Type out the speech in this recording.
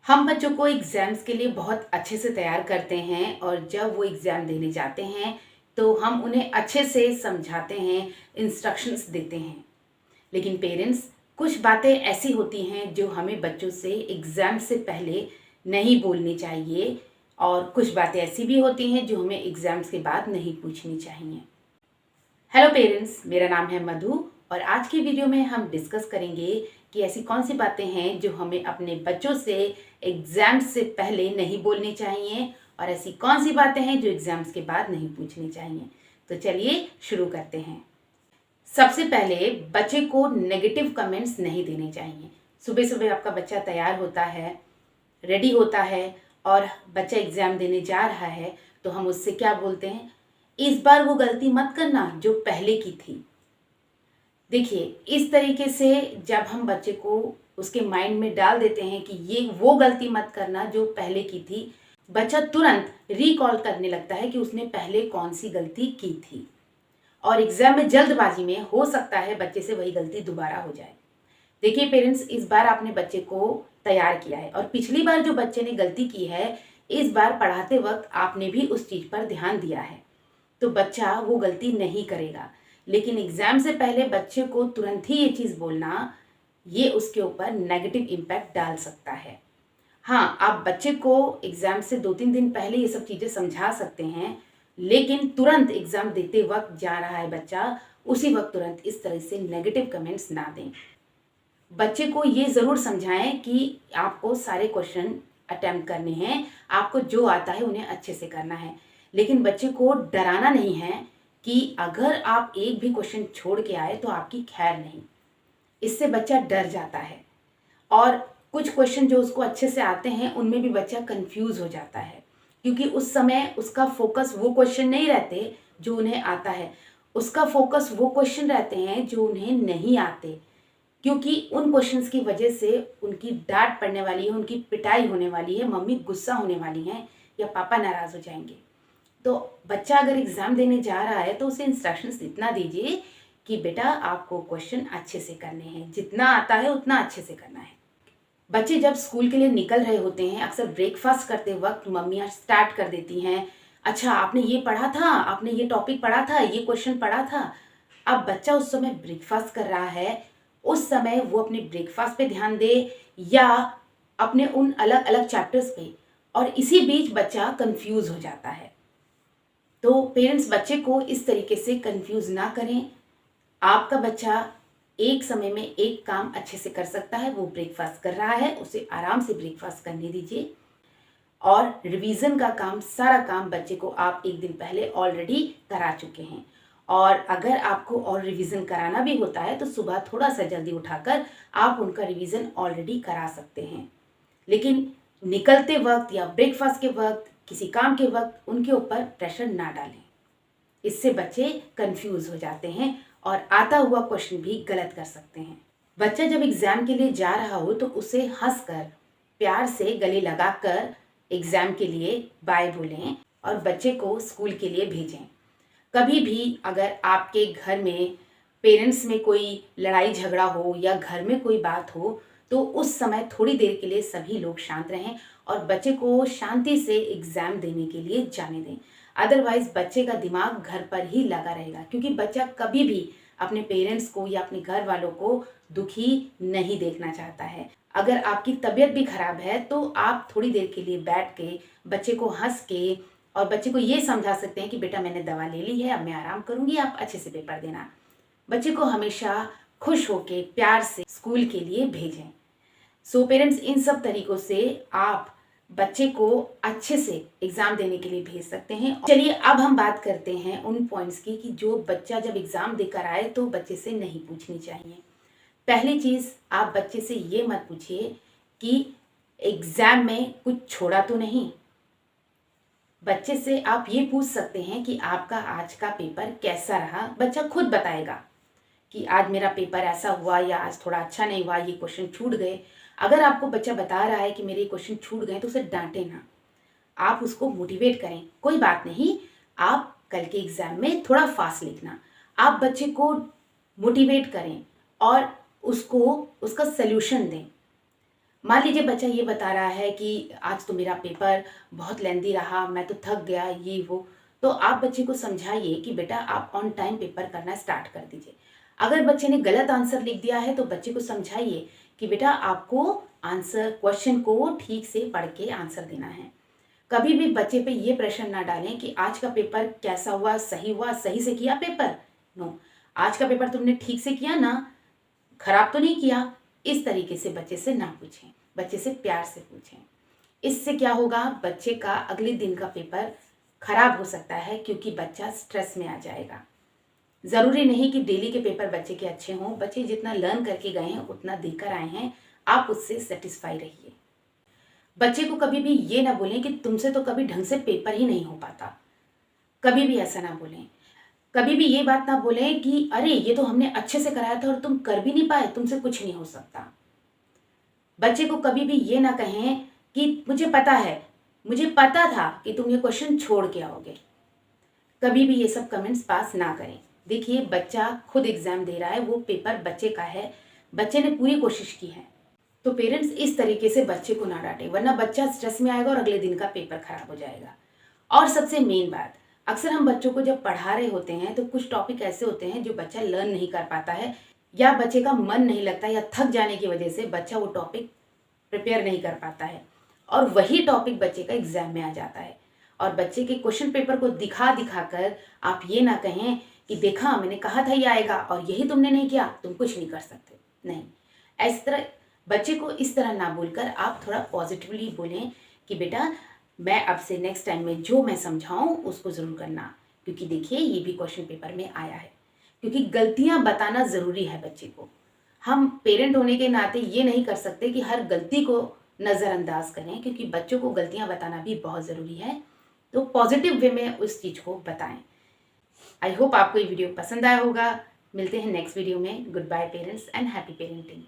हम बच्चों को एग्ज़ाम्स के लिए बहुत अच्छे से तैयार करते हैं और जब वो एग्ज़ाम देने जाते हैं तो हम उन्हें अच्छे से समझाते हैं, इंस्ट्रक्शंस देते हैं। लेकिन पेरेंट्स, कुछ बातें ऐसी होती हैं जो हमें बच्चों से एग्ज़ाम से पहले नहीं बोलनी चाहिए और कुछ बातें ऐसी भी होती हैं जो हमें एग्ज़ाम्स के बाद नहीं पूछनी चाहिए। हेलो पेरेंट्स, मेरा नाम है मधु और आज की वीडियो में हम डिस्कस करेंगे कि ऐसी कौन सी बातें हैं जो हमें अपने बच्चों से एग्ज़ाम से पहले नहीं बोलनी चाहिए और ऐसी कौन सी बातें हैं जो एग्ज़ाम्स के बाद नहीं पूछनी चाहिए। तो चलिए शुरू करते हैं। सबसे पहले बच्चे को नेगेटिव कमेंट्स नहीं देने चाहिए। सुबह सुबह आपका बच्चा तैयार होता है, रेडी होता है और बच्चा एग्ज़ाम देने जा रहा है तो हम उससे क्या बोलते हैं, इस बार वो गलती मत करना जो पहले की थी। देखिए, इस तरीके से जब हम बच्चे को उसके माइंड में डाल देते हैं कि ये वो गलती मत करना जो पहले की थी, बच्चा तुरंत रिकॉल करने लगता है कि उसने पहले कौन सी गलती की थी और एग्जाम में जल्दबाजी में हो सकता है बच्चे से वही गलती दोबारा हो जाए। देखिए पेरेंट्स, इस बार आपने बच्चे को तैयार किया है और पिछली बार जो बच्चे ने गलती की है, इस बार पढ़ाते वक्त आपने भी उस चीज़ पर ध्यान दिया है, तो बच्चा वो गलती नहीं करेगा। लेकिन एग्ज़ाम से पहले बच्चे को तुरंत ही ये चीज़ बोलना, ये उसके ऊपर नेगेटिव इम्पैक्ट डाल सकता है। हाँ, आप बच्चे को एग्ज़ाम से 2-3 दिन पहले ये सब चीज़ें समझा सकते हैं, लेकिन तुरंत एग्ज़ाम देते वक्त जा रहा है बच्चा, उसी वक्त तुरंत इस तरह से नेगेटिव कमेंट्स ना दें। बच्चे को ये ज़रूर समझाएं कि आपको सारे क्वेश्चन अटेम्प्ट करने हैं, आपको जो आता है उन्हें अच्छे से करना है। लेकिन बच्चे को डराना नहीं है कि अगर आप एक भी क्वेश्चन छोड़ के आए तो आपकी खैर नहीं। इससे बच्चा डर जाता है और कुछ क्वेश्चन जो उसको अच्छे से आते हैं उनमें भी बच्चा कंफ्यूज हो जाता है, क्योंकि उस समय उसका फोकस वो क्वेश्चन नहीं रहते जो उन्हें आता है, उसका फोकस वो क्वेश्चन रहते हैं जो उन्हें नहीं आते, क्योंकि उन क्वेश्चंस की वजह से उनकी डांट पड़ने वाली है, उनकी पिटाई होने वाली है, मम्मी गुस्सा होने वाली हैं या पापा नाराज़ हो जाएंगे। तो बच्चा अगर एग्ज़ाम देने जा रहा है तो उसे इंस्ट्रक्शंस इतना दीजिए कि बेटा आपको क्वेश्चन अच्छे से करने हैं, जितना आता है उतना अच्छे से करना है। बच्चे जब स्कूल के लिए निकल रहे होते हैं, अक्सर ब्रेकफास्ट करते वक्त मम्मियाँ स्टार्ट कर देती हैं, अच्छा आपने ये पढ़ा था, आपने ये टॉपिक पढ़ा था, ये क्वेश्चन पढ़ा था। अब बच्चा उस समय ब्रेकफास्ट कर रहा है, उस समय वो अपने ब्रेकफास्ट पे ध्यान दे या अपने उन अलग अलग चैप्टर्स पे, और इसी बीच बच्चा कंफ्यूज हो जाता है। तो पेरेंट्स बच्चे को इस तरीके से कंफ्यूज ना करें। आपका बच्चा एक समय में एक काम अच्छे से कर सकता है, वो ब्रेकफास्ट कर रहा है, उसे आराम से ब्रेकफास्ट करने दीजिए और रिवीजन का काम, सारा काम बच्चे को आप एक दिन पहले ऑलरेडी करा चुके हैं। और अगर आपको और रिवीजन कराना भी होता है तो सुबह थोड़ा सा जल्दी उठाकर आप उनका रिवीजन ऑलरेडी करा सकते हैं, लेकिन निकलते वक्त या ब्रेकफास्ट के वक्त, किसी काम के वक्त उनके ऊपर प्रेशर ना डालें। इससे बच्चे कंफ्यूज हो जाते हैं और आता हुआ क्वेश्चन भी गलत कर सकते हैं। बच्चा जब एग्ज़ाम के लिए जा रहा हो तो उसे हंसकर, प्यार से गले लगाकर एग्ज़ाम के लिए बाय बोलें और बच्चे को स्कूल के लिए भेजें। कभी भी अगर आपके घर में पेरेंट्स में कोई लड़ाई झगड़ा हो या घर में कोई बात हो तो उस समय थोड़ी देर के लिए सभी लोग शांत रहें और बच्चे को शांति से एग्ज़ाम देने के लिए जाने दें। अदरवाइज़ बच्चे का दिमाग घर पर ही लगा रहेगा, क्योंकि बच्चा कभी भी अपने पेरेंट्स को या अपने घर वालों को दुखी नहीं देखना चाहता है। अगर आपकी तबीयत भी खराब है तो आप थोड़ी देर के लिए बैठ के बच्चे को हंस के और बच्चे को ये समझा सकते हैं कि बेटा मैंने दवा ले ली है, अब मैं आराम करूंगी, आप अच्छे से पेपर देना। बच्चे को हमेशा खुश होके प्यार से स्कूल के लिए भेजें। सो पेरेंट्स, इन सब तरीकों से आप बच्चे को अच्छे से एग्ज़ाम देने के लिए भेज सकते हैं। चलिए अब हम बात करते हैं उन पॉइंट्स की कि जो बच्चा जब एग्ज़ाम देकर आए तो बच्चे से नहीं पूछनी चाहिए। पहली चीज़, आप बच्चे से ये मत पूछिए कि एग्ज़ाम में कुछ छोड़ा तो नहीं। बच्चे से आप ये पूछ सकते हैं कि आपका आज का पेपर कैसा रहा। बच्चा खुद बताएगा कि आज मेरा पेपर ऐसा हुआ या आज थोड़ा अच्छा नहीं हुआ, ये क्वेश्चन छूट गए। अगर आपको बच्चा बता रहा है कि मेरे क्वेश्चन छूट गए तो उसे डांटे ना, आप उसको मोटिवेट करें, कोई बात नहीं, आप कल के एग्ज़ाम में थोड़ा फास्ट लिखना। आप बच्चे को मोटिवेट करें और उसको उसका सल्यूशन दें। मान लीजिए बच्चा ये बता रहा है कि आज तो मेरा पेपर बहुत लेंदी रहा, मैं तो थक गया, ये वो। तो आप बच्चे को समझाइए कि बेटा आप ऑन टाइम पेपर करना स्टार्ट कर दीजिए। अगर बच्चे ने गलत आंसर लिख दिया है तो बच्चे को समझाइए कि बेटा आपको आंसर क्वेश्चन को ठीक से पढ़ के आंसर देना है। कभी भी बच्चे पे ये प्रेशर ना डालें कि आज का पेपर कैसा हुआ, सही से किया पेपर। नो, आज का पेपर तुमने ठीक से किया ना, खराब तो नहीं किया। इस तरीके से बच्चे से ना पूछें, बच्चे से प्यार से पूछें। इससे क्या होगा, बच्चे का अगले दिन का पेपर खराब हो सकता है क्योंकि बच्चा स्ट्रेस में आ जाएगा। ज़रूरी नहीं कि डेली के पेपर बच्चे के अच्छे हों, बच्चे जितना लर्न करके गए हैं उतना देकर आए हैं, आप उससे सेटिस्फाई रहिए। बच्चे को कभी भी ये ना बोलें कि तुमसे तो कभी ढंग से पेपर ही नहीं हो पाता, कभी भी ऐसा ना बोलें। कभी भी ये बात ना बोलें कि अरे ये तो हमने अच्छे से कराया था और तुम कर भी नहीं पाए, तुमसे कुछ नहीं हो सकता। बच्चे को कभी भी ये ना कहें कि मुझे पता था कि तुम ये क्वेश्चन छोड़ के आओगे। कभी भी ये सब कमेंट्स पास ना करें। देखिए बच्चा खुद एग्जाम दे रहा है, वो पेपर बच्चे का है, बच्चे ने पूरी कोशिश की है। तो पेरेंट्स इस तरीके से बच्चे को ना डांटे, वरना बच्चा स्ट्रेस में आएगा और अगले दिन का पेपर खराब हो जाएगा। और सबसे मेन बात, अक्सर हम बच्चों को जब पढ़ा रहे होते हैं तो कुछ टॉपिक ऐसे होते हैं जो बच्चा लर्न नहीं कर पाता है, या बच्चे का मन नहीं लगता, या थक जाने की वजह से बच्चा वो टॉपिक प्रिपेयर नहीं कर पाता है और वही टॉपिक बच्चे का एग्जाम में आ जाता है। और बच्चे के क्वेश्चन पेपर को दिखा दिखा कर आप ये ना कहें कि देखा मैंने कहा था ये आएगा और यही तुमने नहीं किया, तुम कुछ नहीं कर सकते। नहीं, इस तरह बच्चे को इस तरह ना बोलकर आप थोड़ा पॉजिटिवली बोलें कि बेटा मैं अब से नेक्स्ट टाइम में जो मैं समझाऊं उसको ज़रूर करना, क्योंकि देखिए ये भी क्वेश्चन पेपर में आया है। क्योंकि गलतियां बताना ज़रूरी है बच्चे को। हम पेरेंट होने के नाते ये नहीं कर सकते कि हर गलती को नज़रअंदाज करें, क्योंकि बच्चों को गलतियां बताना भी बहुत ज़रूरी है। तो पॉजिटिव वे में उस चीज़ को बताएं। आई होप आपको ये वीडियो पसंद आया होगा। मिलते हैं नेक्स्ट वीडियो में। Good bye parents and happy parenting.